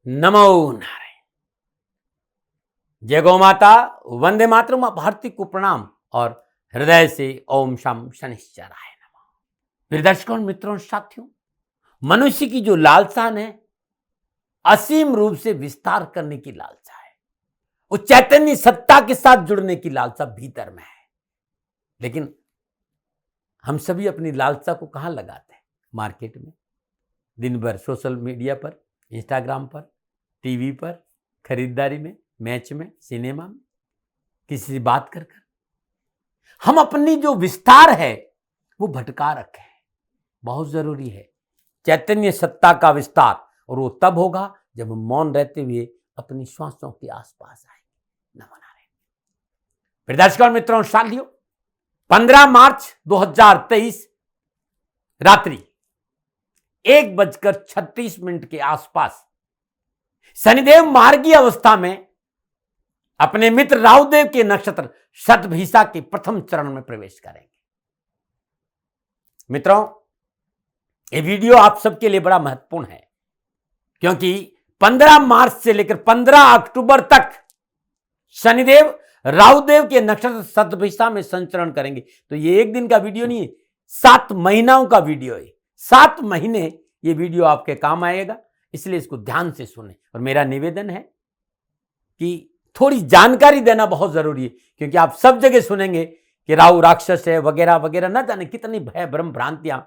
नमो नारायण। जय गौ माता, वंदे मातरम, भारती को प्रणाम और हृदय से ओम शम शनिश्चराय नमः। प्रिय दर्शकों, मित्रों, साथियों, मनुष्य की जो लालसा है असीम रूप से विस्तार करने की लालसा है। वो चैतन्य सत्ता के साथ जुड़ने की लालसा भीतर में है। लेकिन हम सभी अपनी लालसा को कहां लगाते हैं? मार्केट में, दिन भर सोशल मीडिया पर, इंस्टाग्राम पर, टीवी पर, खरीदारी में, मैच में, सिनेमा में, किसी से बात कर कर हम अपनी जो विस्तार है वो भटका रखे हैं। बहुत जरूरी है चैतन्य सत्ता का विस्तार, और वो तब होगा जब हम मौन रहते हुए अपनी श्वासों के आसपास आएंगे। नमो नारायण। दर्शकों, मित्रों, साथियों, 15 मार्च 2023 रात्रि 1:36 के आसपास शनिदेव मार्गी अवस्था में अपने मित्र राहुदेव के नक्षत्र शतभिषा के प्रथम चरण में प्रवेश करेंगे। मित्रों, ये वीडियो आप सबके लिए बड़ा महत्वपूर्ण है, क्योंकि 15 मार्च से लेकर 15 अक्टूबर तक शनिदेव राहुदेव के नक्षत्र शतभिषा में संचरण करेंगे। तो ये एक दिन का वीडियो नहीं है, 7 महीनों का वीडियो है। 7 महीने ये वीडियो आपके काम आएगा, इसलिए इसको ध्यान से सुने। और मेरा निवेदन है कि थोड़ी जानकारी देना बहुत जरूरी है, क्योंकि आप सब जगह सुनेंगे कि राहु राक्षस है वगैरह वगैरह, न जाने कितनी भय भ्रम भ्रांतियां।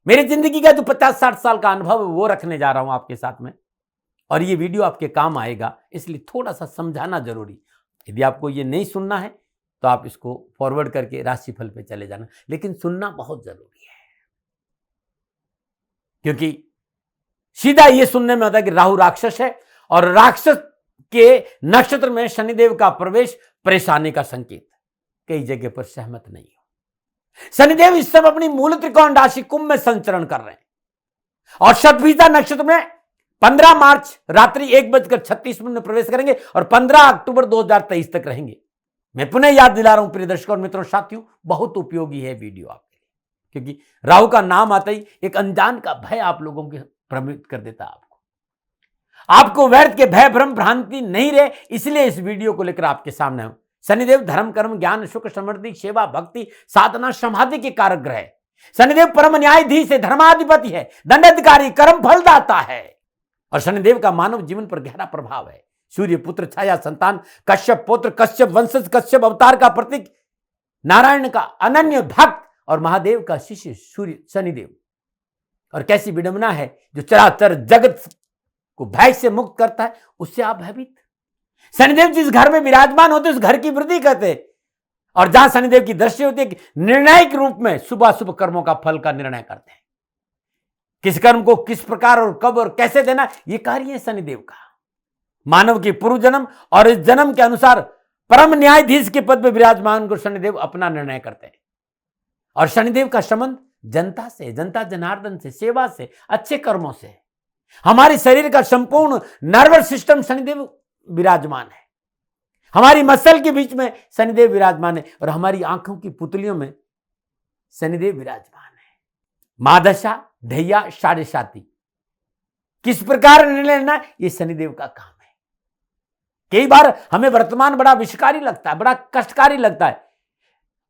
मेरी जिंदगी का जो 50-60 साल का अनुभव है वो रखने जा रहा हूं आपके साथ में, और ये वीडियो आपके काम आएगा, इसलिए थोड़ा सा समझाना जरूरी। यदि आपको ये नहीं सुनना है तो आप इसको फॉरवर्ड करके राशिफल पे चले जाना, लेकिन सुनना बहुत जरूरी है, क्योंकि सीधा ये सुनने में आता है कि राहु राक्षस है और राक्षस के नक्षत्र में शनिदेव का प्रवेश परेशानी का संकेत। कई जगह पर सहमत नहीं हो। शनिदेव इस समय अपनी मूल त्रिकोण राशि कुंभ में संचरण कर रहे हैं और शतभिषा नक्षत्र में 15 मार्च रात्रि 1:36 में प्रवेश करेंगे और 15 अक्टूबर 2023 तक रहेंगे। मैं पुनः याद दिला रहा हूं प्रिय दर्शकों और मित्रों, साथियों, बहुत उपयोगी है वीडियो आपके लिए, क्योंकि राहु का नाम आता ही एक अनजान का भय आप लोगों के प्रभावित कर देता है। आपको व्यर्थ के भय भ्रम भ्रांति नहीं रहे, इसलिए इस वीडियो को लेकर आपके सामने हूं। शनिदेव धर्म कर्म ज्ञान सुख समृद्धि सेवा भक्ति साधना समाधि के कारक ग्रह है। शनिदेव परम न्यायाधीश है, धर्माधिपति है, दंडाधिकारी, कर्म फलदाता है, और शनिदेव का मानव जीवन पर गहरा प्रभाव है। सूर्य पुत्र छाया संतान, कश्यप पुत्र, कश्यप वंशज, कश्यप अवतार का प्रतीक, नारायण का अनन्य भक्त और महादेव का शिष्य सूर्य शनिदेव। और कैसी विडंबना है, जो चराचर जगत को भय से मुक्त करता है, उससे आप भयभीत। शनिदेव जिस घर में विराजमान होते उस घर की वृद्धि करते, और जहां शनिदेव की दृष्टि होती है, निर्णायक रूप में शुभ अशुभ कर्मों का फल का निर्णय करते हैं। किस कर्म को किस प्रकार और कब और कैसे देना, यह कार्य है शनिदेव का। मानव के पूर्व जन्म और इस जन्म के अनुसार परम न्यायाधीश के पद पर विराजमान को शनिदेव अपना निर्णय करते हैं। और शनिदेव का संबंध जनता से, जनता जनार्दन से, सेवा से, अच्छे कर्मों से। हमारे शरीर का संपूर्ण नर्वस सिस्टम शनिदेव विराजमान है। हमारी मसल के बीच में शनिदेव विराजमान है, और हमारी आंखों की पुतलियों में शनिदेव विराजमान है। महादशा, ढैया, साढ़े साती, किस प्रकार निर्णय लेना, यह शनिदेव का काम है। कई बार हमें वर्तमान बड़ा विषकारी लगता है, बड़ा कष्टकारी लगता है,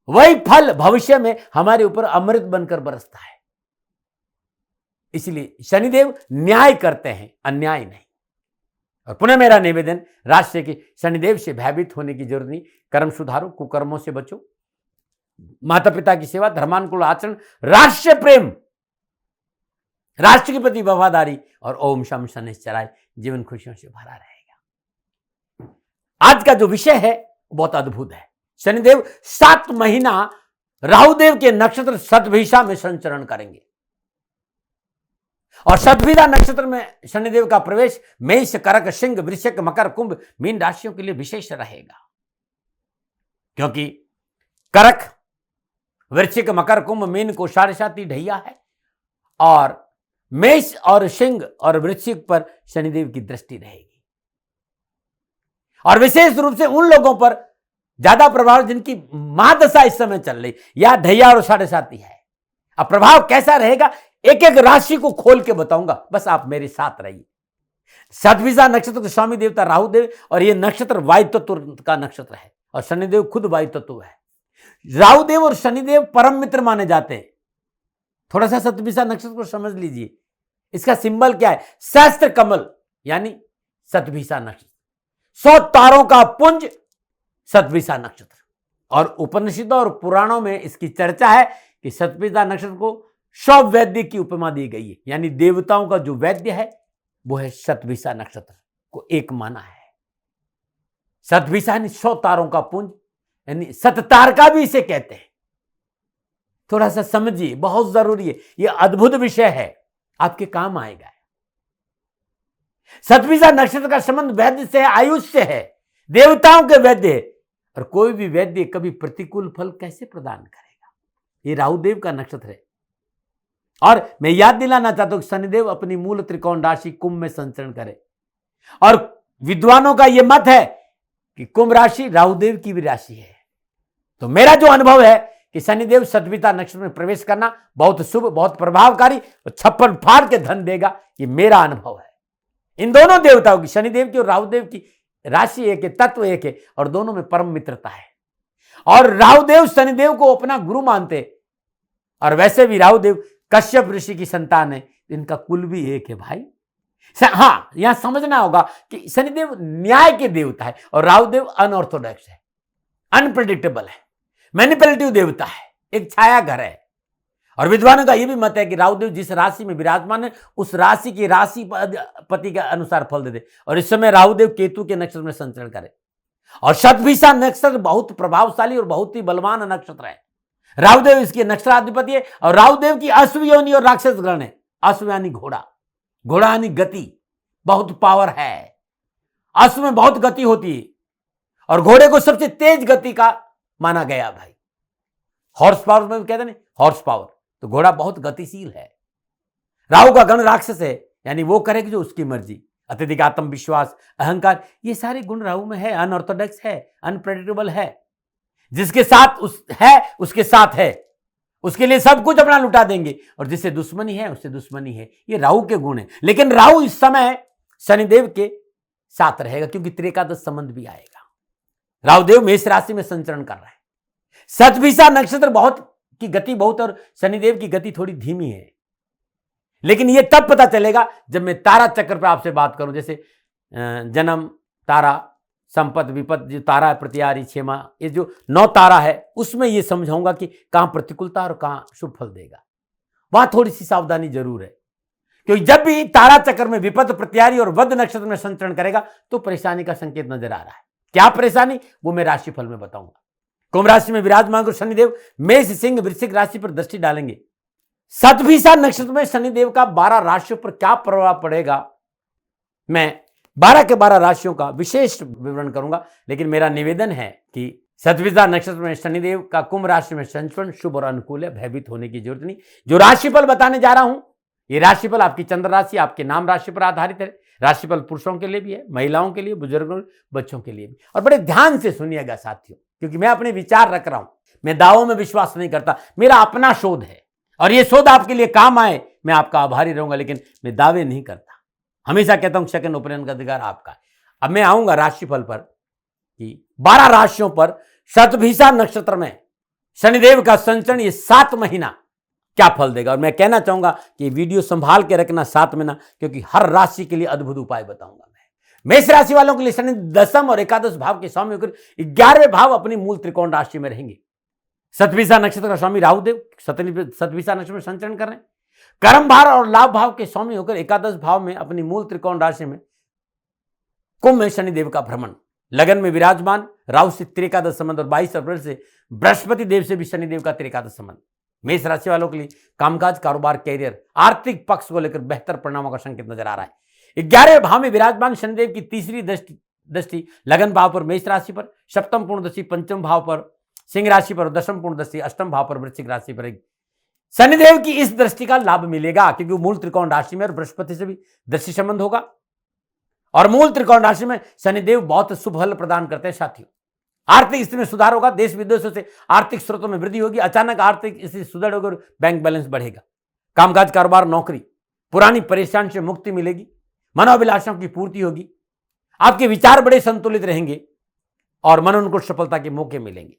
वही फल भविष्य में हमारे ऊपर अमृत बनकर बरसता है। इसलिए शनिदेव न्याय करते हैं, अन्याय नहीं। और पुनः मेरा निवेदन, राष्ट्र के शनिदेव से भयभीत होने की जरूरत नहीं। कर्म सुधारो, कुकर्मों से बचो, माता पिता की सेवा, धर्मानुकूल आचरण, राष्ट्र प्रेम, राष्ट्र के प्रति वफादारी, और ओम शम शनिश्चराय, जीवन खुशियों से भरा रहेगा। आज का जो विषय है बहुत अद्भुत है। शनिदेव 7 महीना राहुदेव के नक्षत्र शतभिषा में संचरण करेंगे, और शतभिषा नक्षत्र में शनिदेव का प्रवेश मेष, कर्क, सिंह, वृश्चिक, मकर, कुंभ, मीन राशियों के लिए विशेष रहेगा, क्योंकि कर्क, वृश्चिक, मकर, कुंभ, मीन को साढ़े साती ढैया है, और मेष और सिंह और वृश्चिक पर शनिदेव की दृष्टि रहेगी। और विशेष रूप से उन लोगों पर ज्यादा प्रभाव जिनकी महादशा इस समय चल रही, या ढैया और साढ़े साती है। अब प्रभाव कैसा रहेगा, एक एक राशि को खोल के बताऊंगा, बस आप मेरे साथ रहिए। शतभिषा नक्षत्र के स्वामी देवता राहु देव, और ये नक्षत्र वायु तत्व का नक्षत्र है और शनिदेव खुद वायु तत्व है। राहु देव और शनिदेव परम मित्र माने जाते हैं। थोड़ा सा शतभिषा नक्षत्र को समझ लीजिए, इसका सिंबल क्या है? सहस्त्र कमल यानी शतभिषा नक्षत्र, 100 तारों का पुंज शतभिषा नक्षत्र। और उपनिषदों और पुराणों में इसकी चर्चा है कि शतभिषा नक्षत्र को 100 वैद्य की उपमा दी गई है, यानी देवताओं का जो वैद्य है वो है शतभिषा नक्षत्र को एक माना है। शतभिषा यानी 100 तारों का पुंज, यानी शततारका भी इसे कहते हैं। थोड़ा सा समझिए, बहुत जरूरी है, यह अद्भुत विषय है, आपके काम आएगा। शतभिषा नक्षत्र का संबंध वैद्य से है, आयुष से है, देवताओं के वैद्य है। और कोई भी वैद्य कभी प्रतिकूल फल कैसे प्रदान करेगा? ये राहुदेव का नक्षत्र है। और मैं याद दिलाना चाहता हूं कि शनिदेव अपनी मूल त्रिकोण राशि कुंभ में संचरण करे, और विद्वानों का यह मत है कि कुंभ राशि राहुदेव की भी राशि है। तो मेरा जो अनुभव है कि शनिदेव शतभिषा नक्षत्र में प्रवेश करना बहुत शुभ, बहुत प्रभावकारी और छप्पन फाड़ के धन देगा, ये मेरा अनुभव है। इन दोनों देवताओं की, शनिदेव की और राहुदेव की राशि एक है, तत्व एक है, और दोनों में परम मित्रता है। और राहुदेव शनिदेव को अपना गुरु मानते, और वैसे भी राहुदेव कश्यप ऋषि की संतान है, इनका कुल भी एक है भाई। हाँ, यहां समझना होगा कि शनिदेव न्याय के देवता है और राहुदेव अनऑर्थोडॉक्स है, अनप्रेडिक्टेबल है, मैनिपुलेटिव देवता है, एक छाया घर है। और विद्वानों का यह भी मत है कि राहुदेव जिस राशि में विराजमान है उस राशि की राशि पति के अनुसार फल दे दे। और इस समय राहुदेव केतु के नक्षत्र में संचरण करे। और शतभिषा नक्षत्र बहुत प्रभावशाली और बहुत ही बलवान नक्षत्र है। राहुदेव इसके नक्षत्राधिपति है, और राहुदेव की अश्व योनि और राक्षस ग्रहण है। अश्व यानी घोड़ा, घोड़ा यानी गति, बहुत पावर है। अश्व में बहुत गति होती है, और घोड़े को सबसे तेज गति का माना गया भाई। हॉर्स पावर में कहते हैं, हॉर्स पावर, तो घोड़ा बहुत गतिशील है। राहु का गण राक्षस है, यानी वो करेगी जो उसकी मर्जी। अत्यधिक आत्मविश्वास, अहंकार, ये सारे गुण राहु में है, अनऑर्थोडॉक्स है, अनप्रेडिक्टेबल है। जिसके साथ उसके साथ है, उसके लिए सब कुछ अपना लुटा देंगे, और जिससे दुश्मनी है उससे दुश्मनी है। ये राहु के गुण है। लेकिन राहु इस समय शनिदेव के साथ रहेगा, क्योंकि त्रिकादश संबंध भी आएगा। राहुदेव मेष राशि में संचरण कर रहा है। शतभिषा नक्षत्र बहुत की गति बहुत, और शनिदेव की गति थोड़ी धीमी है। लेकिन यह तब पता चलेगा जब मैं तारा चक्र पर आपसे बात करूं, जैसे जन्म तारा, संपत विपत जो तारा है, प्रतिहारी, क्षेमा, ये जो 9 तारा है, उसमें यह समझाऊंगा कि कहां प्रतिकूलता और कहां शुभ फल देगा। वहां थोड़ी सी सावधानी जरूर है, क्योंकि जब भी तारा चक्र में विपत, प्रतिहारी और वध नक्षत्र में संचरण करेगा तो परेशानी का संकेत नजर आ रहा है। क्या परेशानी, वो मैं राशिफल में बताऊंगा। कुंभ राशि में विराजमान कर शनिदेव मेष, सिंह, वृश्चिक राशि पर दृष्टि डालेंगे। शतभिषा नक्षत्र में शनिदेव का 12 राशियों पर क्या प्रभाव पड़ेगा, मैं 12 के 12 राशियों का विशेष विवरण करूंगा। लेकिन मेरा निवेदन है कि शतभिषा नक्षत्र में शनिदेव का कुंभ राशि में संचरण शुभ और अनुकूल है, भयभीत होने की जरूरत नहीं। जो राशिफल बताने जा रहा हूं, ये राशिफल आपकी चंद्र राशि, आपके नाम राशि पर आधारित है। राशिफल पुरुषों के लिए भी है, महिलाओं के लिए, बुजुर्गों, बच्चों के लिए भी। और बड़े ध्यान से सुनिएगा साथियों, क्योंकि मैं अपने विचार रख रहा हूं। मैं दावों में विश्वास नहीं करता, मेरा अपना शोध है, और यह शोध आपके लिए काम आए, मैं आपका आभारी रहूंगा। लेकिन मैं दावे नहीं करता, हमेशा कहता हूं सेकंड ओपिनियन का अधिकार आपका है। अब मैं आऊंगा राशिफल पर कि 12 राशियों पर शतभिषा नक्षत्र में शनिदेव का संचरण ये 7 महीना क्या फल देगा। और मैं कहना चाहूंगा कि वीडियो संभाल के रखना 7 महीना, क्योंकि हर राशि के लिए अद्भुत उपाय बताऊंगा। मेष राशि वालों के लिए शनि दशम और एकादश भाव के स्वामी होकर 11वें भाव अपनी मूल त्रिकोण राशि में रहेंगे। शतभिषा नक्षत्र का स्वामी राहुदेव शतभिषा नक्षत्र में संचरण कर रहे हैं। कर्म भाव और लाभ भाव के स्वामी होकर एकादश भाव में अपनी मूल त्रिकोण राशि में कुंभ में शनिदेव का भ्रमण। लगन में विराजमान राहु से त्रिकादश संबंध, और 22 अप्रैल से बृहस्पति देव से भी शनिदेव का त्रिकादश संबंध। मेष राशि वालों के लिए कामकाज, कारोबार, कैरियर, आर्थिक पक्ष को लेकर बेहतर परिणामों का संकेत नजर आ रहा है। 11वें भाव में विराजमान शनिदेव की तीसरी दृष्टि लगन भाव पर मेष राशि पर, सप्तम पूर्ण दृष्टि पंचम भाव पर सिंह राशि पर, दशम पूर्ण दृष्टि अष्टम भाव पर वृश्चिक राशि पर। शनिदेव की इस दृष्टि का लाभ मिलेगा, क्योंकि मूल त्रिकोण राशि में और बृहस्पति से भी दृष्टि संबंध होगा। और मूल त्रिकोण राशि में शनिदेव बहुत शुभ फल प्रदान करते हैं साथियों। आर्थिक स्थिति में सुधार होगा, देश विदेशों से आर्थिक स्रोतों में वृद्धि होगी, अचानक आर्थिक स्थिति सुदृढ़ होगी, बैंक बैलेंस बढ़ेगा। कामकाज, कारोबार, नौकरी, पुरानी परेशानी से मुक्ति मिलेगी। मनोअभिलाषाओं की पूर्ति होगी, आपके विचार बड़े संतुलित रहेंगे और मनोनुकूल सफलता के मौके मिलेंगे।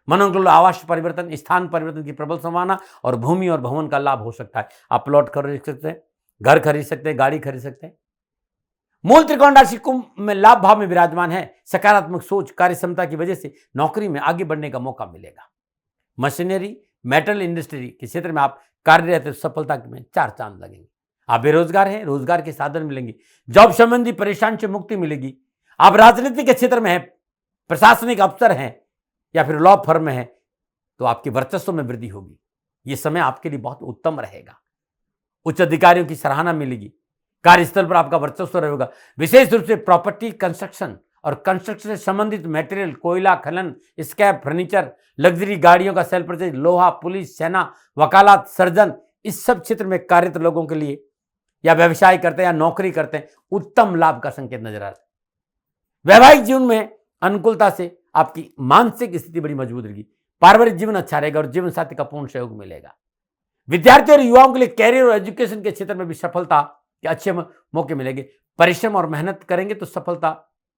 मनोनुकूल आवास परिवर्तन, स्थान परिवर्तन की प्रबल संभावना और भूमि और भवन का लाभ हो सकता है। आप प्लॉट खरीद सकते हैं, घर खरीद सकते हैं, गाड़ी खरीद सकते हैं। मूल त्रिकोण राशि कुंभ में लाभ भाव में विराजमान है। सकारात्मक सोच, कार्य क्षमता की वजह से नौकरी में आगे बढ़ने का मौका मिलेगा। मशीनरी, मेटल इंडस्ट्री के क्षेत्र में आप कार्यरत हैं, सफलता में 4 चांद लगेंगे। आप बेरोजगार हैं, रोजगार के साधन मिलेंगे। जॉब संबंधी परेशानी से मुक्ति मिलेगी। आप राजनीति के क्षेत्र में हैं, प्रशासनिक अफसर हैं या फिर लॉ फर्म में हैं, तो आपके वर्चस्व में वृद्धि होगी। यह समय आपके लिए बहुत उत्तम रहेगा। उच्च अधिकारियों की सराहना मिलेगी। कार्यस्थल पर आपका वर्चस्व रहेगा। विशेष रूप से प्रॉपर्टी, कंस्ट्रक्शन और कंस्ट्रक्शन से संबंधित मटेरियल, कोयला खनन, स्क्रैप फर्नीचर, लग्जरी गाड़ियों का सेल परचेज, लोहा, पुलिस, सेना, वकालत, सर्जन, इस सब क्षेत्र में कार्यरत लोगों के लिए या व्यवसाय करते हैं या नौकरी करते हैं, उत्तम लाभ का संकेत नजर आ रहा है। वैवाहिक जीवन में अनुकूलता से आपकी मानसिक स्थिति बड़ी मजबूत रहेगी। पारिवारिक जीवन अच्छा रहेगा और जीवन साथी का पूर्ण सहयोग मिलेगा। विद्यार्थियों और युवाओं के लिए कैरियर और एजुकेशन के क्षेत्र में भी सफलता के अच्छे मौके मिलेंगे। परिश्रम और मेहनत करेंगे तो सफलता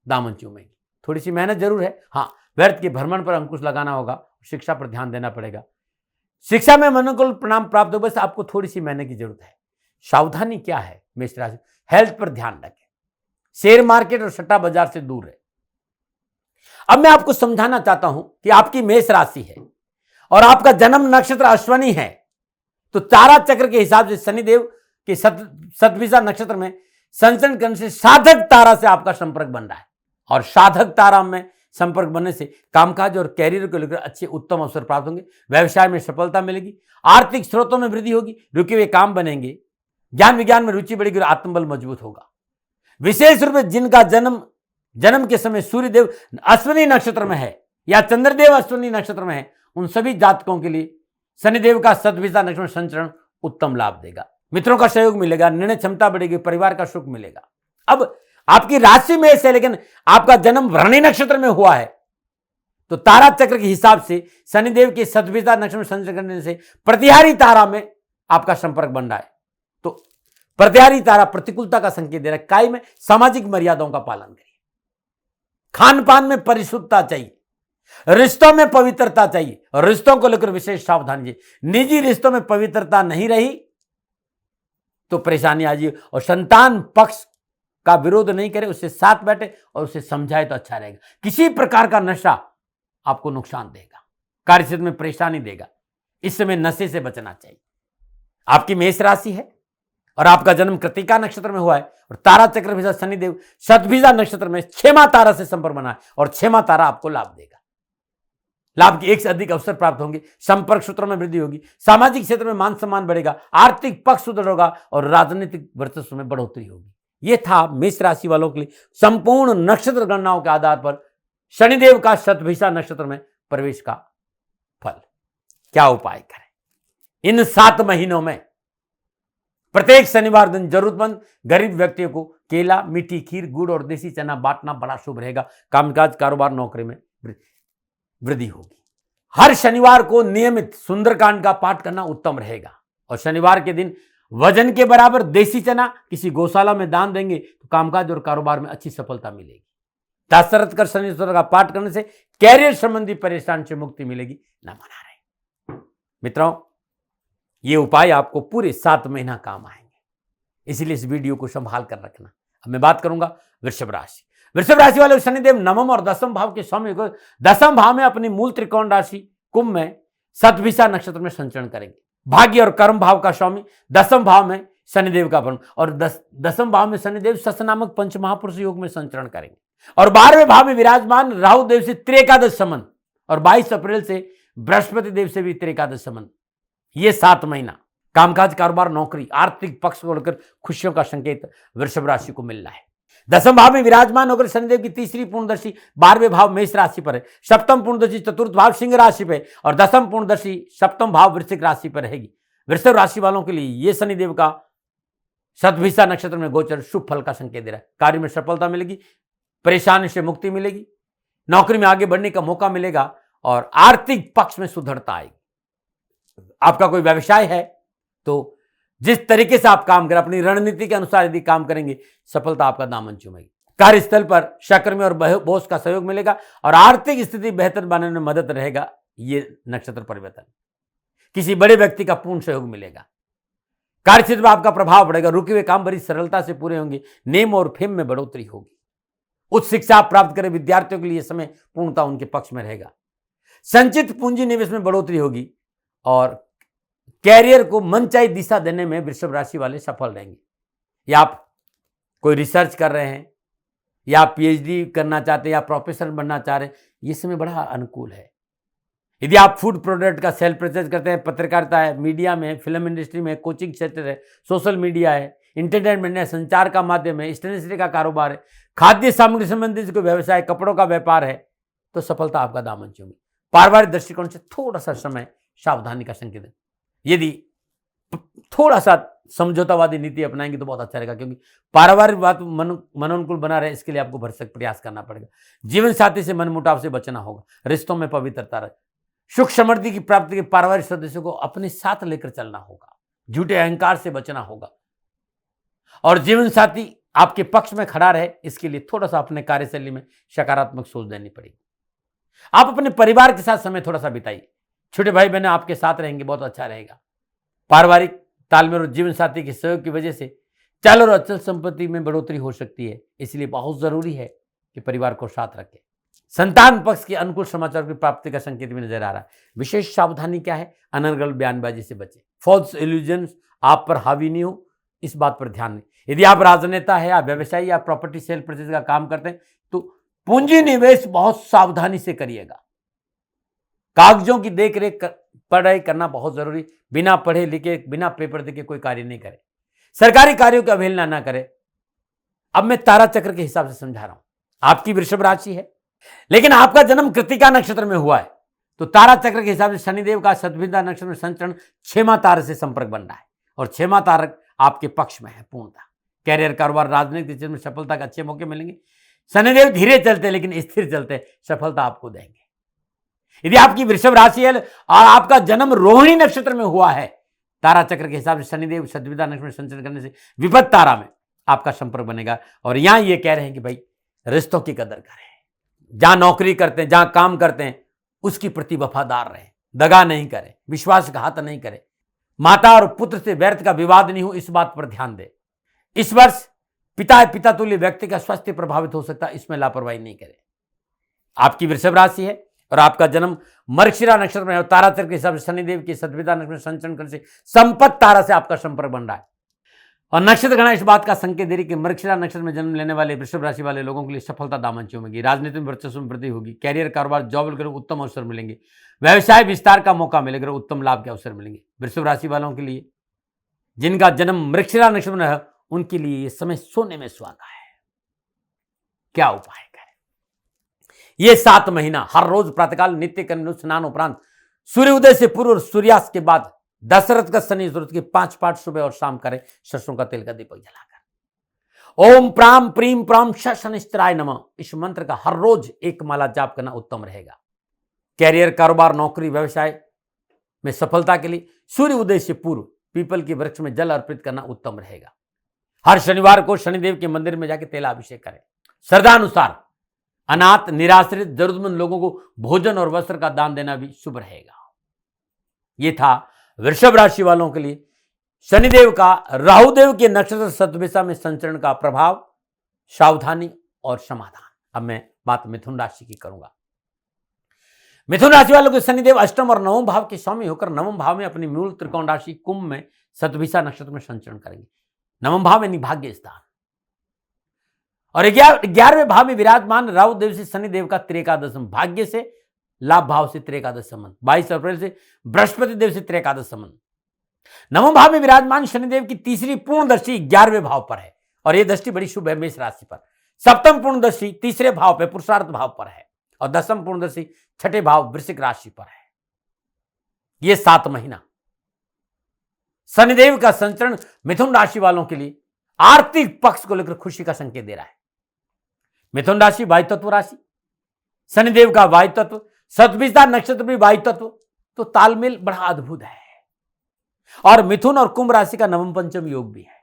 दामन चूमेगी। थोड़ी सी मेहनत जरूर है, हाँ, व्यर्थ के भ्रमण पर अंकुश लगाना होगा, शिक्षा पर ध्यान देना पड़ेगा। शिक्षा में अनुकूल परिणाम प्राप्त हो, बस आपको थोड़ी सी मेहनत की जरूरत है। सावधानी क्या है मेष राशि? हेल्थ पर ध्यान रखें। शेयर मार्केट और सट्टा बाजार से दूर रहे। अब मैं आपको समझाना चाहता हूं कि आपकी मेष राशि है और आपका जन्म नक्षत्र अश्वनी है, तो तारा चक्र के हिसाब से शनिदेव के शतभिषा नक्षत्र में संचरण करने से साधक तारा से आपका संपर्क बन रहा है और साधक तारा में संपर्क बनने से कामकाज और कैरियर को लेकर अच्छे उत्तम अवसर प्राप्त होंगे। व्यवसाय में सफलता मिलेगी। आर्थिक स्रोतों में वृद्धि होगी। रुके हुए काम बनेंगे। ज्ञान विज्ञान में रुचि बढ़ेगी और आत्मबल मजबूत होगा। विशेष रूप से जिनका जन्म के समय सूर्यदेव अश्विनी नक्षत्र में है या चंद्रदेव अश्विनी नक्षत्र में है, उन सभी जातकों के लिए शनिदेव का शतभिषा नक्षत्र में संचरण उत्तम लाभ देगा। मित्रों का सहयोग मिलेगा, निर्णय क्षमता बढ़ेगी, परिवार का सुख मिलेगा। अब आपकी राशि में से लेकिन आपका जन्म भरणी नक्षत्र में हुआ है, तो तारा चक्र के हिसाब से शनिदेव के शतभिषा नक्षत्र में संचरण करने से प्रतिहारी तारा में आपका संपर्क बन रहा है। तो प्रतिहारी तारा प्रतिकूलता का संकेत दे रहा है। काय में सामाजिक मर्यादाओं का पालन करिए। खान पान में परिशुद्धता चाहिए। रिश्तों में पवित्रता चाहिए और रिश्तों को लेकर विशेष सावधानी चाहिए। निजी रिश्तों में पवित्रता नहीं रही तो परेशानी आ जाए और संतान पक्ष का विरोध नहीं करे, उससे साथ बैठे और उसे समझाए तो अच्छा रहेगा। किसी प्रकार का नशा आपको नुकसान देगा, कार्यक्षेत्र में परेशानी देगा। इस समय नशे से बचना चाहिए। आपकी मेष राशि है और आपका जन्म कृतिका नक्षत्र में हुआ है और तारा चक्र के साथ शनिदेव शतभिषा नक्षत्र में 6वां तारा से संपर्क बना है और 6वां तारा आपको लाभ देगा। लाभ के एक से अधिक अवसर प्राप्त होंगे। संपर्क सूत्रों में वृद्धि होगी। सामाजिक क्षेत्र में मान सम्मान बढ़ेगा। आर्थिक पक्ष सुदृढ़ होगा और राजनीतिक वर्चस्व में बढ़ोतरी होगी। यह था मेष राशि वालों के लिए संपूर्ण नक्षत्र गणनाओं के आधार पर शनिदेव का शतभिषा नक्षत्र में प्रवेश का फल। क्या उपाय करें? इन 7 महीनों में प्रत्येक शनिवार दिन जरूरतमंद गरीब व्यक्तियों को केला, मीठी खीर, गुड़ और देसी चना बांटना बड़ा शुभ रहेगा। कामकाज, कारोबार, नौकरी में वृद्धि होगी। हर शनिवार को नियमित सुंदरकांड का पाठ करना उत्तम रहेगा और शनिवार के दिन वजन के बराबर देसी चना किसी गौशाला में दान देंगे तो कामकाज और कारोबार में अच्छी सफलता मिलेगी। दासरथ कर शनि स्तोत्र का पाठ करने से कैरियर संबंधी परेशानी से मुक्ति मिलेगी। न मना रहे मित्रों, ये उपाय आपको पूरे 7 महीना काम आएंगे, इसलिए इस वीडियो को संभाल कर रखना। अब मैं बात करूंगा वृषभ राशि। वृषभ राशि वाले शनिदेव नवम और 10वें भाव के स्वामी को 10वें भाव में अपनी मूल त्रिकोण राशि कुंभ में शतभिषा नक्षत्र में संचरण करेंगे। भाग्य और कर्म भाव का स्वामी 10वें भाव में शनिदेव का भ्रमण और 10वें भाव में शनिदेव शश नामक पंच महापुरुष योग में संचरण करेंगे और 12वें भाव में विराजमान राहु देव से त्रिएकादश संबंध और 22 अप्रैल से बृहस्पति देव से भी त्रिएकादश संबंध। ये 7 महीना कामकाज, कारोबार, नौकरी, आर्थिक पक्ष को लेकर खुशियों का संकेत वृषभ राशि को मिल रहा है। 10वें भाव में विराजमान होकर शनिदेव की तीसरी पूर्णदर्शी 12वें भाव मेष राशि पर है। 7म पूर्णदर्शी चतुर्थ भाव सिंह राशि पर और 10म पूर्णदर्शी 7म भाव वृश्चिक राशि पर रहेगी। वृषभ राशि वालों के लिए ये शनिदेव का शतभिषा नक्षत्र में गोचर शुभ फल का संकेत दे रहा है। कार्य में सफलता मिलेगी, परेशानी से मुक्ति मिलेगी, नौकरी में आगे बढ़ने का मौका मिलेगा और आर्थिक पक्ष में सुदृढ़ता आएगी। आपका कोई व्यवसाय है तो जिस तरीके से आप काम करें, अपनी रणनीति के अनुसार यदि काम करेंगे, सफलता आपका दामन चूमेगी। कार्यस्थल पर सहकर्मी और बॉस का सहयोग मिलेगा और आर्थिक स्थिति बेहतर बनाने में मदद रहेगा। ये नक्षत्र परिवर्तन, किसी बड़े व्यक्ति का पूर्ण सहयोग मिलेगा। कार्यक्षेत्र में आपका प्रभाव बढ़ेगा, रुके हुए काम बड़ी सरलता से पूरे होंगे, नेम और फेम में बढ़ोतरी होगी। उच्च शिक्षा आप प्राप्त करें विद्यार्थियों के लिए समय पूर्णता उनके पक्ष में रहेगा। संचित पूंजी निवेश में बढ़ोतरी होगी और कैरियर को मनचाही दिशा देने में वृषभ राशि वाले सफल रहेंगे। या आप कोई रिसर्च कर रहे हैं, या आप पीएचडी करना चाहते हैं, या प्रोफेसर बनना चाह रहे हैं, ये समय बड़ा अनुकूल है। यदि आप फूड प्रोडक्ट का सेल परचेज करते हैं, पत्रकारिता है, मीडिया में, फिल्म इंडस्ट्री में, कोचिंग सेक्टर है, सोशल मीडिया है, इंटरटेनमेंट है, संचार का माध्यम है, स्टेशनरी का कारोबार है, खाद्य सामग्री संबंधित कोई व्यवसाय, कपड़ों का व्यापार है, तो सफलता आपका दामन चूमेगी। पारिवारिक दृष्टिकोण से थोड़ा सा समय सावधानी का संकेत है। यदि थोड़ा सा समझौतावादी नीति अपनाएंगे तो बहुत अच्छा रहेगा, क्योंकि पारिवारिक बात मनोनुकूल बना रहे, इसके लिए आपको भरसक प्रयास करना पड़ेगा। जीवन साथी से मनमुटाव से बचना होगा, रिश्तों में पवित्रता रहे, सुख समृद्धि की प्राप्ति के पारिवारिक सदस्यों को अपने साथ लेकर चलना होगा, झूठे अहंकार से बचना होगा और जीवन साथी आपके पक्ष में खड़ा रहे, इसके लिए थोड़ा सा अपने कार्यशैली में सकारात्मक सोच देनी पड़ेगी। आप अपने परिवार के साथ समय थोड़ा सा बिताइए, छोटे भाई बहन आपके साथ रहेंगे, बहुत अच्छा रहेगा। पारिवारिक तालमेल और जीवन साथी के सहयोग की वजह से चल और अचल संपत्ति में बढ़ोतरी हो सकती है, इसलिए बहुत जरूरी है कि परिवार को साथ रखें। संतान पक्ष के अनुकूल समाचार की प्राप्ति का संकेत भी नजर आ रहा है। विशेष सावधानी क्या है? अनर्गल बयानबाजी से बचें, फॉल्स इल्यूजन्स आप पर हावी नहीं हो, इस बात पर ध्यान दें। यदि आप राजनेता है या व्यवसायी या प्रॉपर्टी सेल परचेज का काम करते हैं तो पूंजी निवेश बहुत सावधानी से करिएगा। कागजों की देखरेख पढ़ाई करना बहुत जरूरी, बिना पढ़े लिखे, बिना पेपर देखे कोई कार्य नहीं करे। सरकारी कार्यों की अवहेलना ना करें। अब मैं तारा चक्र के हिसाब से समझा रहा हूं। आपकी वृषभ राशि है, लेकिन आपका जन्म कृत्तिका नक्षत्र में हुआ है, तो तारा चक्र के हिसाब से शनिदेव का शतभिदा नक्षत्र में संचरण 6वां तारक से संपर्क बन रहा है और 6वां तारक आपके पक्ष में है पूर्णता। कैरियर, कारोबार, राजनीतिक क्षेत्र में सफलता के अच्छे मौके मिलेंगे। शनिदेव धीरे चलते लेकिन स्थिर चलते, सफलता आपको देंगे। यदि आपकी वृषभ राशि है और आपका जन्म रोहिणी नक्षत्र में हुआ है, तारा चक्र के हिसाब से शनिदेव शतभिदा नक्षत्र में संचरण करने से विपद तारा में आपका संपर्क बनेगा। और यहां ये कह रहे हैं कि भाई रिश्तों की कदर करें, जहां नौकरी करते हैं, जहां काम करते हैं, उसके प्रति वफादार रहें, दगा नहीं करें, विश्वासघात नहीं करें, माता और पुत्र से व्यर्थ का विवाद नहीं हो, इस बात पर ध्यान दें। इस वर्ष पिता तुल्य व्यक्ति का स्वास्थ्य प्रभावित हो सकता है, इसमें लापरवाही नहीं करें। आपकी वृषभ राशि है और आपका जन्म मृगशिरा नक्षत्र में है, तारा चक्र के हिसाब से शनिदेव की शतभिदा नक्षत्र में संचरण करने से संपत्ति तारा से आपका संपर्क बन रहा है। और नक्षत्र गणना इस बात का संकेत दे रही कि मृगशिरा नक्षत्र में जन्म लेने वाले वृषभ राशि वाले लोगों के लिए सफलता दामन चूमेगी। राजनीति में वर्चस्व में वृद्धि होगी, कैरियर, कारोबार, जॉब वगैरह उत्तम अवसर मिलेंगे, व्यवसाय विस्तार का मौका मिलेगा, उत्तम लाभ के अवसर मिलेंगे। वृषभ राशि वालों के लिए जिनका जन्म मृगशिरा नक्षत्र में है, उनके लिए यह समय सोने में सुहागा है। क्या उपाय करें? ये 7 महीना हर रोज प्रातःकाल नित्य कर्म स्नान उपरांत सूर्योदय से पूर्व और सूर्यास्त के बाद दशरथ का शनि जरूरत के 5 पाठ सुबह और शाम करें, सरसों का तेल का दीपक जलाकर। ओम प्राम प्रीम प्राम शनिश्चराय नमः, इस मंत्र का हर रोज 1 माला जाप करना उत्तम रहेगा। कैरियर, कारोबार, नौकरी, व्यवसाय में सफलता के लिए सूर्य उदय से पूर्व पीपल के वृक्ष में जल अर्पित करना उत्तम रहेगा। हर शनिवार को शनिदेव के मंदिर में जाकर तेलाभिषेक करें। श्रद्धानुसार अनाथ, निराश्रित, जरूरतमंद लोगों को भोजन और वस्त्र का दान देना भी शुभ रहेगा। यह था वृषभ राशि वालों के लिए शनिदेव का राहुदेव के नक्षत्र शतभिषा में संचरण का प्रभाव, सावधानी और समाधान। अब मैं बात मिथुन राशि की करूंगा। मिथुन राशि वालों के शनिदेव अष्टम और नवम भाव के स्वामी होकर नवम भाव में अपनी मूल त्रिकोण राशि कुंभ में शतभिषा नक्षत्र में संचरण करेंगे। नवम भाव यानी भाग्य स्थान और 11वें भाव में विराजमान राहु देव से शनिदेव का त्रेकादशम, भाग्य से लाभ भाव से त्रेकादश संबंध। 22 अप्रैल से बृहस्पति देव से त्रेकादश संबंध। नवम भाव में विराजमान शनिदेव की तीसरी पूर्ण दृष्टि 11वें भाव पर है और यह दृष्टि बड़ी शुभ है मेष राशि पर। सप्तम पूर्ण दृष्टि तीसरे भाव पर पुरुषार्थ भाव पर है और दसम पूर्ण दृष्टि छठे भाव वृश्चिक राशि पर है। यह 7 महीना शनिदेव का संचरण मिथुन राशि वालों के लिए आर्थिक पक्ष को लेकर खुशी का संकेत दे रहा है। मिथुन राशि वायु तत्व राशि, शनिदेव का वायु तत्व, शतभिषा नक्षत्र भी वायु तत्व, तो तालमेल बड़ा अद्भुत है। और मिथुन और कुंभ राशि का नवम पंचम योग भी है।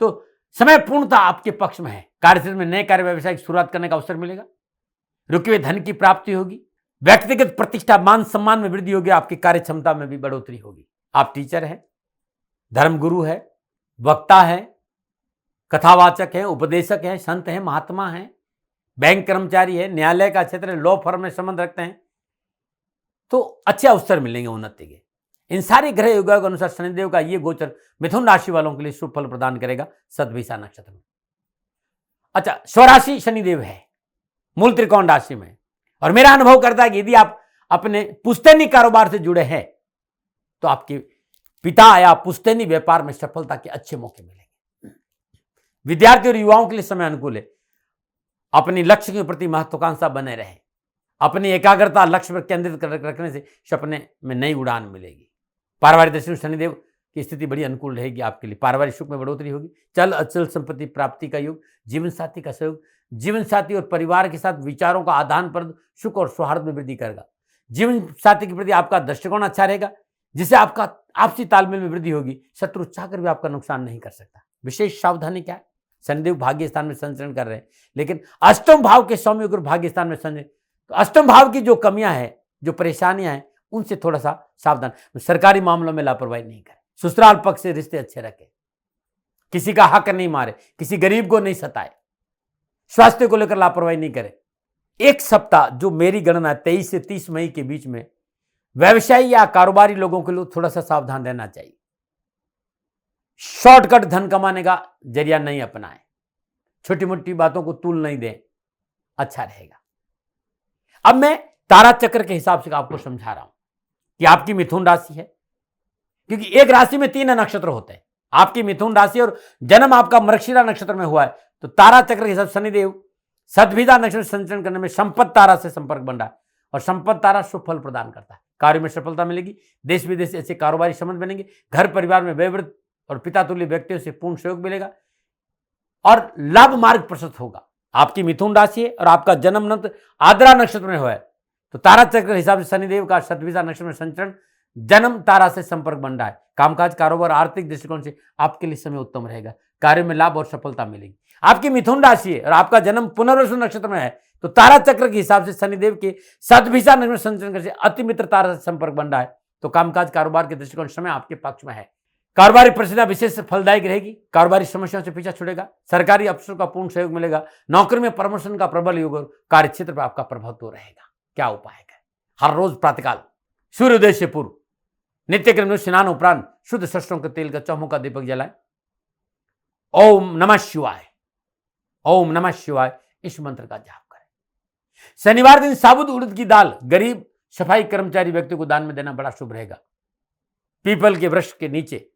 तो समय पूर्णतः आपके पक्ष में है। कार्यक्षेत्र में नए कार्य व्यवसाय की शुरुआत करने का अवसर मिलेगा। रुके हुए धन की प्राप्ति होगी। व्यक्तिगत प्रतिष्ठा मान सम्मान में वृद्धि होगी। आपकी कार्य क्षमता में भी बढ़ोतरी होगी। आप टीचर हैं, धर्मगुरु है, वक्ता है, कथावाचक है, उपदेशक है, संत है, महात्मा है, बैंक कर्मचारी है, न्यायालय का क्षेत्र है, लॉ फर्म में संबंध रखते हैं, तो अच्छे अवसर मिलेंगे उन्नति के। इन सारे ग्रह योगों के अनुसार शनिदेव का ये गोचर मिथुन राशि वालों के लिए शुभ फल प्रदान करेगा सतभिषा नक्षत्र में। अच्छा, स्वराशि शनिदेव है मूल त्रिकोण राशि में, और मेरा अनुभव करता है कि यदि आप अपने पुश्तैनी कारोबार से जुड़े हैं तो आपके पिता या पुश्तैनी व्यापार में सफलता के अच्छे मौके मिलेंगे। विद्यार्थी और युवाओं के लिए समय अनुकूल है। अपनी लक्ष्य के प्रति महत्वाकांक्षा बने रहे। अपनी एकाग्रता लक्ष्य पर केंद्रित रखने से सपने में नई उड़ान मिलेगी। पारिवारिक दृष्टि से शनिदेव की स्थिति बड़ी अनुकूल रहेगी आपके लिए। पारिवारिक सुख में बढ़ोतरी होगी। चल अचल संपत्ति प्राप्ति का योग, जीवन साथी का सहयोग, जीवन साथी और परिवार के साथ विचारों का आदान प्रदान सुख और सौहार्द में वृद्धि करेगा। जीवन साथी के प्रति आपका दृष्टिकोण अच्छा रहेगा, जिससे आपका आपसी तालमेल में वृद्धि होगी। शत्रु चाहकर भी आपका नुकसान नहीं कर सकता। विशेष सावधानी क्या है? शनिदेव भाग्य स्थान में संचरण कर रहे हैं, लेकिन अष्टम भाव के स्वामी होकर भाग्य स्थान में संचरण, तो अष्टम भाव की जो कमियां हैं, जो परेशानियां हैं, उनसे थोड़ा सा सावधान। सरकारी मामलों में लापरवाही नहीं करें। ससुराल पक्ष से रिश्ते अच्छे रखें। किसी का हक नहीं मारे, किसी गरीब को नहीं सताए। स्वास्थ्य को लेकर लापरवाही नहीं करें। एक सप्ताह जो मेरी गणना 23 से 30 मई के बीच में व्यवसायी या कारोबारी लोगों के लिए थोड़ा सा सावधान रहना चाहिए। शॉर्टकट धन कमाने का जरिया नहीं अपनाएं। छोटी मोटी बातों को तूल नहीं दें, अच्छा रहेगा। अब मैं तारा चक्र के हिसाब से आपको समझा रहा हूं कि आपकी मिथुन राशि है, क्योंकि एक राशि में 3 नक्षत्र होते हैं। आपकी मिथुन राशि और जन्म आपका मृगशिरा नक्षत्र में हुआ है, तो तारा चक्र के हिसाब से शनिदेव सतभिषा नक्षत्र संचरण करने में संपत्त तारा से संपर्क बन रहा है, और संपत्त तारा शुभ फल प्रदान करता है। कार्य में सफलता मिलेगी। देश विदेश से ऐसे कारोबारी संबंध बनेंगे। घर परिवार में वयोवृद्ध और पिता तुल्य व्यक्तियों से पूर्ण सहयोग मिलेगा और लाभ मार्ग प्रशस्त होगा। आपकी मिथुन राशि है और आपका जन्म नक्षत्र आद्रा नक्षत्र में हुआ है, तो तारा चक्र के हिसाब से शनिदेव का सतभिषा नक्षत्र में संचरण जन्म तारा से संपर्क बन रहा है। कामकाज, कारोबार, आर्थिक दृष्टिकोण से आपके लिए समय उत्तम रहेगा। कार्य में लाभ और सफलता मिलेगी। आपकी मिथुन राशि है और आपका जन्म पुनर्वसु नक्षत्र में है, तो तारा चक्र के हिसाब से शनिदेव के सतभिषा नक्षत्र में संचरण करने से अति मित्र तारा से संपर्क बन रहा है, तो कामकाज, कारोबार के दृष्टिकोण समय आपके पक्ष में है। कारोबारी परिस्थितियां विशेष फलदायक रहेगी। कारोबारी समस्याओं से पीछा छुड़ेगा। सरकारी अफसरों का पूर्ण सहयोग मिलेगा। नौकरी में प्रमोशन का प्रबल योग और कार्य क्षेत्र पर आपका प्रभुत्व रहेगा। क्या उपाय है? हर रोज प्रातःकाल सूर्योदय से पूर्व नित्य क्रम में स्नान उपरांत शुद्ध सरसों के तेल का चौमुखा दीपक जलाएं। ओम नमः शिवाय, ओम नमः शिवाय, इस मंत्र का जाप करें। शनिवार दिन साबुत उड़द की दाल गरीब सफाई कर्मचारी व्यक्ति को दान में देना बड़ा शुभ रहेगा। पीपल के वृक्ष के नीचे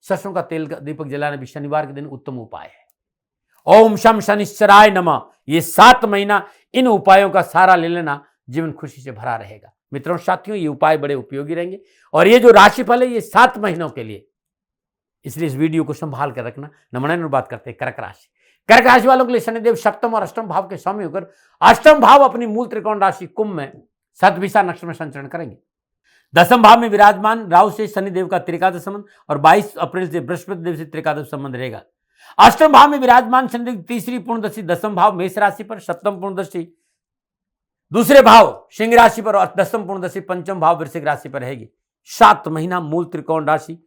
सरसों का तेल का दीपक जलाना भी शनिवार के दिन उत्तम उपाय है। ओम शम शनिश्चराय नमः। ये 7 महीना इन उपायों का सहारा ले लेना, जीवन खुशी से भरा रहेगा। मित्रों, साथियों, ये उपाय बड़े उपयोगी रहेंगे। और ये जो राशिफल है ये 7 महीनों के लिए, इसलिए इस वीडियो को संभाल कर रखना। नमन बात करते हैं कर्क राशि। कर्क राशि वालों के लिए शनिदेव सप्तम और अष्टम भाव के स्वामी होकर अष्टम भाव अपनी मूल त्रिकोण राशि कुंभ में सतभिषा नक्षत्र में संचरण करेंगे। 10वें भाव में विराजमान राहु से शनिदेव का त्रिकादश संबंध और 22 अप्रैल से बृहस्पति देव से त्रिकादश संबंध रहेगा। अष्टम भाव में विराजमान शनिदेव की तीसरी पूर्णदृष्टि 10वें भाव मेष राशि पर, सप्तम पूर्णदृष्टि दूसरे भाव सिंह राशि पर और 10वें पूर्णदृष्टि पंचम भाव वृश्चिक राशि पर रहेगी। 7 महीना मूल त्रिकोण राशि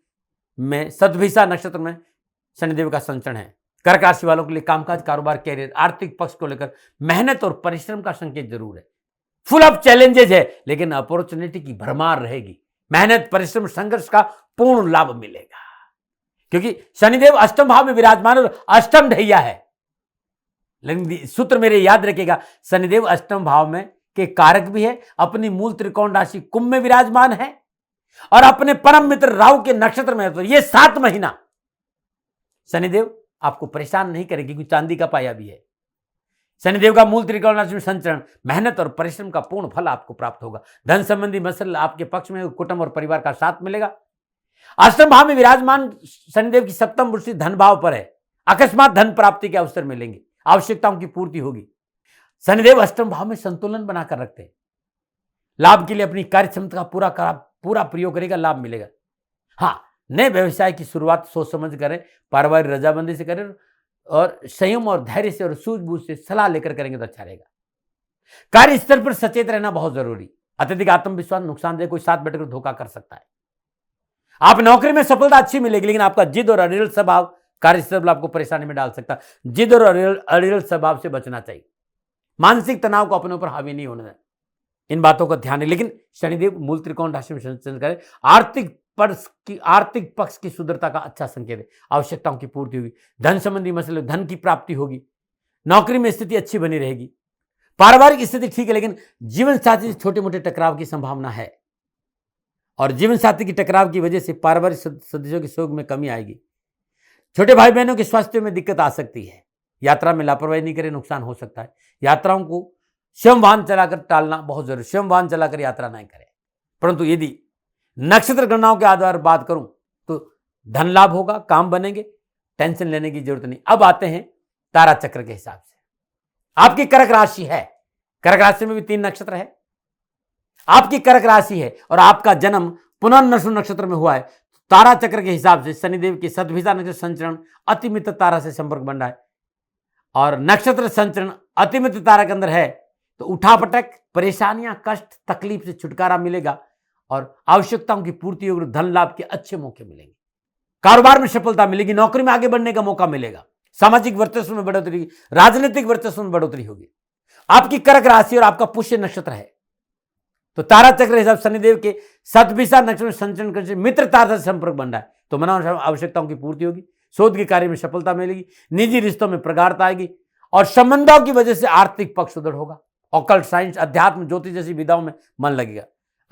में सतभिषा नक्षत्र में शनिदेव का संचरण है। कर्क राशि वालों के लिए कामकाज, कारोबार, कैरियर, आर्थिक पक्ष को लेकर मेहनत और परिश्रम का संकेत जरूर है। फुल ऑफ चैलेंजेस है, लेकिन अपॉर्चुनिटी की भरमार रहेगी। मेहनत, परिश्रम, संघर्ष का पूर्ण लाभ मिलेगा, क्योंकि शनिदेव अष्टम भाव में विराजमान और अष्टम ढैया है। लेकिन सूत्र मेरे याद रखिएगा, शनिदेव अष्टम भाव में के कारक भी है, अपनी मूल त्रिकोण राशि कुंभ में विराजमान है और अपने परम मित्र राहु के नक्षत्र में है। तो ये 7 महीना शनिदेव आपको परेशान नहीं करेगी, क्योंकि चांदी का पाया भी है। शनिदेव का मूल त्रिकोण राशि में संचरण मेहनत और परिश्रम का पूर्ण फल आपको प्राप्त होगा। धन संबंधी मसले आपके पक्ष में, कुटुंब और परिवार का साथ मिलेगा। अष्टम भाव में विराजमान शनिदेव की सप्तम दृष्टि धन भाव पर है। अकस्मात धन प्राप्ति के अवसर मिलेंगे, आवश्यकताओं की पूर्ति होगी। शनिदेव अष्टम भाव में संतुलन बनाकर रखते हैं। लाभ के लिए अपनी कार्य क्षमता का पूरा प्रयोग करेगा, लाभ मिलेगा। हाँ, नए व्यवसाय की शुरुआत सोच समझ करें, पारिवारिक रजामंदी से करें और संयम और धैर्य से और सूझबूझ से सलाह लेकर करेंगे तो अच्छा रहेगा। कार्य स्थल पर सचेत रहना बहुत जरूरी। अत्यधिक आत्मविश्वास नुकसानदेह, कोई साथ बैठकर धोखा कर सकता है। आप नौकरी में सफलता अच्छी मिलेगी, लेकिन आपका जिद और अड़ियल स्वभाव कार्यस्थल पर आपको परेशानी में डाल सकता है। जिद और अड़ियल स्वभाव से बचना चाहिए। मानसिक तनाव को अपने ऊपर हावी नहीं होना है, इन बातों का ध्यान है। लेकिन शनिदेव मूल त्रिकोण राशि में संचरण करें, आर्थिक पक्ष की सुदृढ़ता का अच्छा संकेत है। आवश्यकताओं की पूर्ति होगी, धन संबंधी मसले, धन की प्राप्ति होगी, नौकरी में स्थिति अच्छी बनी रहेगी, पारिवारिक स्थिति ठीक है, लेकिन जीवन साथी से छोटे मोटे टकराव की संभावना है और जीवन साथी की टकराव की वजह से पारिवारिक सदस्यों के सहयोग में कमी आएगी। छोटे भाई बहनों के स्वास्थ्य में दिक्कत आ सकती है। यात्रा में लापरवाही नहीं करें, नुकसान हो सकता है। यात्राओं को स्वयं वाहन चलाकर टालना बहुत जरूरी, स्वयं वाहन चलाकर यात्रा नहीं करें। परंतु यदि नक्षत्र गणनाओं के आधार पर बात करूं तो धन लाभ होगा, काम बनेंगे, टेंशन लेने की जरूरत नहीं। अब आते हैं तारा चक्र के हिसाब से। आपकी कर्क राशि है, कर्क राशि में भी 3 नक्षत्र है। आपकी कर्क राशि है और आपका जन्म पुनर्नसु नक्षत्र में हुआ है। तारा चक्र के हिसाब से शनिदेव की सतभिषा नक्षत्र संचरण अतिमित्र तारा से संपर्क बन रहा है और नक्षत्र संचरण अतिमित्र तारा के अंदर है तो उठापटक, परेशानियां, कष्ट, तकलीफ से छुटकारा मिलेगा और आवश्यकताओं की पूर्ति होगी, धन लाभ के अच्छे मौके मिलेंगे, कारोबार में सफलता मिलेगी, नौकरी में आगे बढ़ने का मौका मिलेगा, सामाजिक वर्चस्व में बढ़ोतरी, राजनीतिक वर्चस्व में बढ़ोतरी होगी। आपकी कर्क राशि और आपका पुष्य नक्षत्र है तो तारा चक्र हिसाब शनिदेव के सतभिषा नक्षत्र में संचरण करने से मित्र तारा से संपर्क बन रहा है तो मनो आवश्यकताओं की पूर्ति होगी, शोध के कार्य में सफलता मिलेगी, निजी रिश्तों में प्रगाढ़ता आएगी और संबंधों की वजह से आर्थिक पक्ष सुदृढ़ होगा। ऑकल्ट साइंस, अध्यात्म, ज्योतिष जैसी विधाओं में मन लगेगा।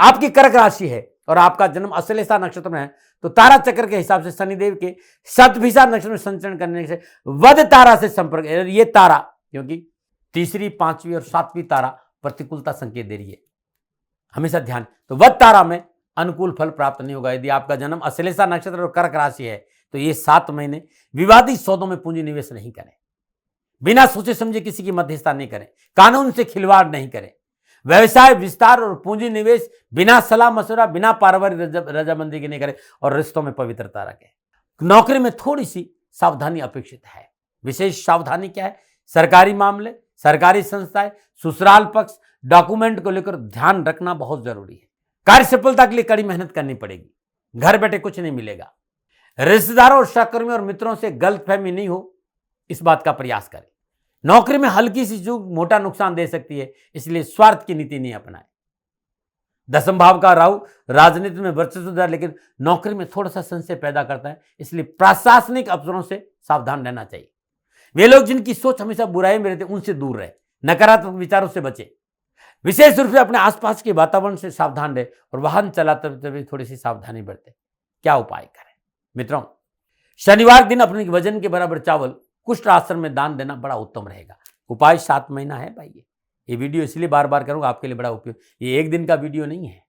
आपकी कर्क राशि है और आपका जन्म अश्लेषा नक्षत्र में है तो तारा चक्र के हिसाब से शनिदेव के सतभिषा नक्षत्र में संचरण करने से वध तारा से संपर्क, ये तारा क्योंकि तीसरी, 5वीं और 7वीं तारा प्रतिकूलता संकेत दे रही है, हमेशा ध्यान। तो वध तारा में अनुकूल फल प्राप्त नहीं होगा। यदि आपका जन्म अश्लेषा नक्षत्र और कर्क राशि है तो ये 7 महीने विवादित सौदों में पूंजी निवेश नहीं करें, बिना सोचे समझे किसी की मध्यस्थता नहीं करें, कानून से खिलवाड़ नहीं करें, व्यवसाय विस्तार और पूंजी निवेश बिना सलाह मशवरा, बिना पारिवारिक रजामंदी के नहीं करें और रिश्तों में पवित्रता रखें। नौकरी में थोड़ी सी सावधानी अपेक्षित है। विशेष सावधानी क्या है? सरकारी मामले, सरकारी संस्थाएं, ससुराल पक्ष, डॉक्यूमेंट को लेकर ध्यान रखना बहुत जरूरी है। कार्य सफलता के लिए कड़ी मेहनत करनी पड़ेगी, घर बैठे कुछ नहीं मिलेगा। रिश्तेदारों और सहकर्मियों और मित्रों से गलतफहमी नहीं हो, इस बात का प्रयास करें। नौकरी में हल्की सी चूक मोटा नुकसान दे सकती है, इसलिए स्वार्थ की नीति नहीं अपनाएं। 10वें भाव का राहु राजनीति में वर्चस्व है, लेकिन नौकरी में थोड़ा सा संशय पैदा करता है, इसलिए प्रशासनिक अफसरों से सावधान रहना चाहिए। वे लोग जिनकी सोच हमेशा बुराई में रहते हैं उनसे दूर रहे, नकारात्मक विचारों से बचे। विशेष रूप से अपने आसपास के वातावरण से सावधान रहे और वाहन चलाते हुए थोड़ी सी सावधानी बरते। क्या उपाय करें मित्रों? शनिवार दिन अपने वजन के बराबर चावल कुष्ठ आश्रम में दान देना बड़ा उत्तम रहेगा। उपाय 7 महीना है भाई। ये वीडियो इसलिए बार बार करूंगा, आपके लिए बड़ा उपयोग। ये एक दिन का वीडियो नहीं है,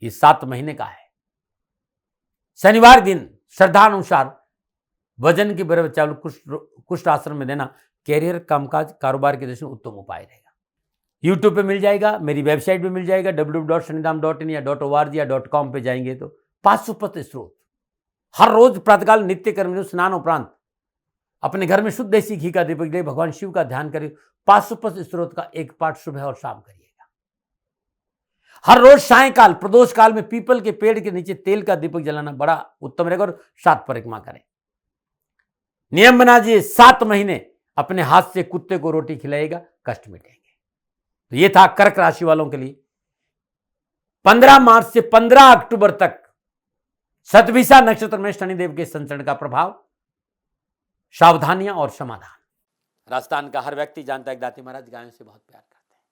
ये 7 महीने का है। शनिवार दिन श्रद्धानुसार वजन के बराबर चावल कुष्ठ आश्रम में देना कैरियर, कामकाज, कारोबार के दृष्टि में उत्तम उपाय रहेगा। यूट्यूब पे मिल जाएगा, मेरी वेबसाइट पे मिल जाएगा www.shanidham.in या .org या .com पे जाएंगे तो 500 स्रोत हर रोज प्रातःकाल नित्य कर्म स्नान उपरांत अपने घर में शुद्ध देसी घी का दीपक दे, भगवान शिव का ध्यान करिए। 500 स्रोत का एक पाठ सुबह और शाम करिएगा। हर रोज सायंकाल प्रदोष काल में पीपल के पेड़ के नीचे तेल का दीपक जलाना बड़ा उत्तम रहेगा और 7 परिक्रमा करें। नियम बना दीजिए, 7 महीने अपने हाथ से कुत्ते को रोटी खिलाएगा, कष्ट मिटेंगे। तो ये था कर्क राशि वालों के लिए 15 मार्च से 15 अक्टूबर तक सतभिषा नक्षत्र में शनिदेव के संचरण का प्रभाव, सावधानियां और समाधान। राजस्थान का हर व्यक्ति जानता है दाती महाराज गायों से बहुत प्यार करते हैं,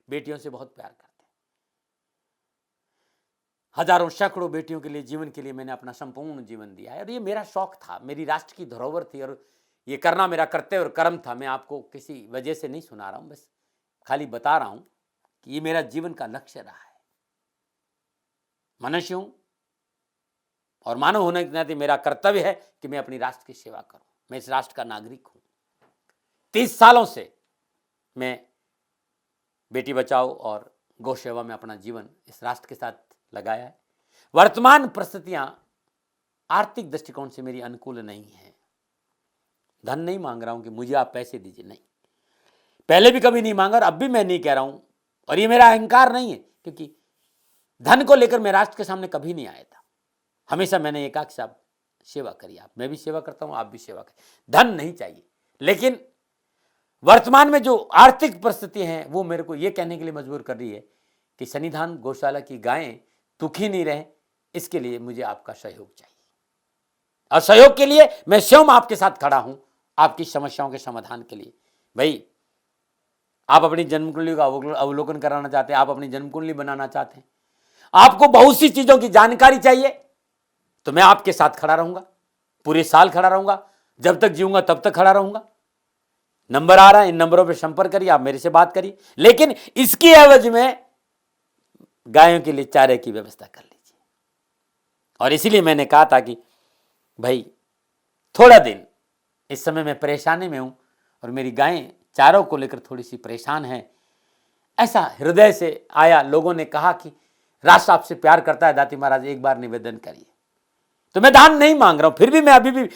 बेटियों से बहुत प्यार करते हैं। हजारों सैकड़ों बेटियों के लिए, जीवन के लिए मैंने अपना संपूर्ण जीवन दिया है और ये मेरा शौक था, मेरी राष्ट्र की धरोहर थी और ये करना मेरा कर्तव्य और कर्म था। मैं आपको किसी वजह से नहीं सुना रहा हूं, बस खाली बता रहा हूं कि ये मेरा जीवन का लक्ष्य रहा है। मनुष्य हूं और मानव होने के नाते मेरा कर्तव्य है कि मैं अपनी राष्ट्र की सेवा करूं। मैं इस राष्ट्र का नागरिक हूं। 30 सालों से मैं बेटी बचाओ और गौ सेवा में अपना जीवन इस राष्ट्र के साथ लगाया है। वर्तमान परिस्थितियां आर्थिक दृष्टिकोण से मेरी अनुकूल नहीं है। धन नहीं मांग रहा हूं कि मुझे आप पैसे दीजिए, नहीं, पहले भी कभी नहीं मांगा और अब भी मैं नहीं कह रहा हूं, और ये मेरा अहंकार नहीं है, क्योंकि धन को लेकर मैं राष्ट्र के सामने कभी नहीं आया था। हमेशा मैंने एक कि साहब सेवा करिए, आप, मैं भी सेवा करता हूं, आप भी सेवा करें, धन नहीं चाहिए। लेकिन वर्तमान में जो आर्थिक परिस्थिति है वो मेरे को ये कहने के लिए मजबूर कर रही है कि सन्निधान गौशाला की गायें दुखी नहीं रहे, इसके लिए मुझे आपका सहयोग चाहिए, और सहयोग के लिए मैं स्वयं आपके साथ खड़ा हूं, आपकी समस्याओं के समाधान के लिए। भाई, आप अपनी जन्म कुंडली का अवलोकन कराना चाहते हैं, आप अपनी जन्म कुंडली बनाना चाहते हैं, आपको बहुत सी चीजों की जानकारी चाहिए, तो मैं आपके साथ खड़ा रहूंगा, पूरे साल खड़ा रहूंगा, जब तक जीऊंगा तब तक खड़ा रहूंगा। नंबर आ रहा है, इन नंबरों पर संपर्क करिए, आप मेरे से बात करिए, लेकिन इसकी एवज में गायों के लिए चारे की व्यवस्था कर लीजिए। और इसीलिए मैंने कहा था कि भाई थोड़ा दिन, इस समय मैं परेशानी में हूं और मेरी गायें चारों को लेकर थोड़ी सी परेशान है, ऐसा हृदय से आया। लोगों ने कहा कि राष्ट्र आपसे प्यार करता है दाती महाराज, एक बार निवेदन करिए। तो मैं दान नहीं मांग रहा हूं, फिर भी मैं अभी भी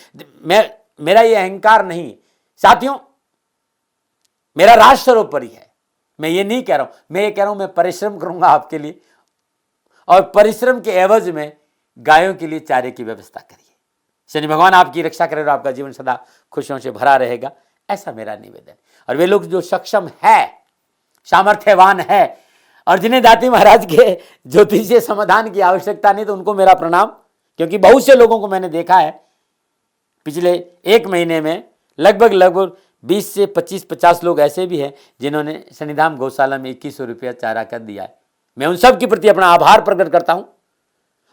मेरा ये अहंकार नहीं साथियों, मेरा राष्ट्र सर्वोपरि है। मैं ये नहीं कह रहा हूं, मैं ये कह रहा हूं मैं परिश्रम करूंगा आपके लिए, और परिश्रम के एवज में गायों के लिए चारे की व्यवस्था करिए। शनि भगवान आपकी रक्षा करे और आपका जीवन सदा खुशियों से भरा रहेगा, ऐसा मेरा निवेदन। और वे लोग जो सक्षम है, सामर्थ्यवान है, और जिन्हें दाती महाराज के ज्योतिषीय समाधान की आवश्यकता नहीं, तो उनको मेरा प्रणाम, क्योंकि बहुत से लोगों को मैंने देखा है पिछले एक महीने में लगभग 20 से 25-50 लोग ऐसे भी हैं जिन्होंने सन्निधान गौशाला में 2100 रुपया चारा कर दिया है। मैं उन सब के प्रति अपना आभार प्रकट करता हूं,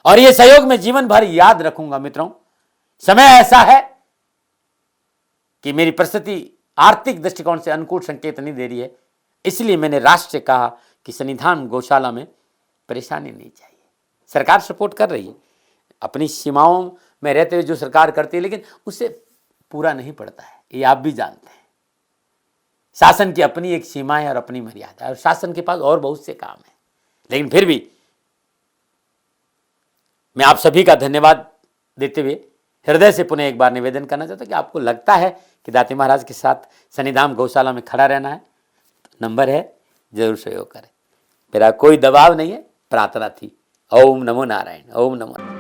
और यह सहयोग मैं जीवन भर याद रखूंगा। मित्रों, समय ऐसा है कि मेरी परिस्थिति आर्थिक दृष्टिकोण से अनुकूल संकेत नहीं दे रही है, इसलिए मैंने राष्ट्र से कहा कि सन्निधान गौशाला में परेशानी नहीं चाहिए। सरकार सपोर्ट कर रही है, अपनी सीमाओं में रहते हुए जो सरकार करती है, लेकिन उससे पूरा नहीं पड़ता है, ये आप भी जानते हैं। शासन की अपनी एक सीमा है और अपनी मर्यादा है, और शासन के पास और बहुत से काम है। लेकिन फिर भी मैं आप सभी का धन्यवाद देते हुए हृदय से पुनः एक बार निवेदन करना चाहता हूं कि आपको लगता है कि दाती महाराज के साथ सन्निधान गौशाला में खड़ा रहना है, तो नंबर है, जरूर सहयोग करें। मेरा कोई दबाव नहीं है, प्रार्थना थी। ओम नमो नारायण, ओम नमो।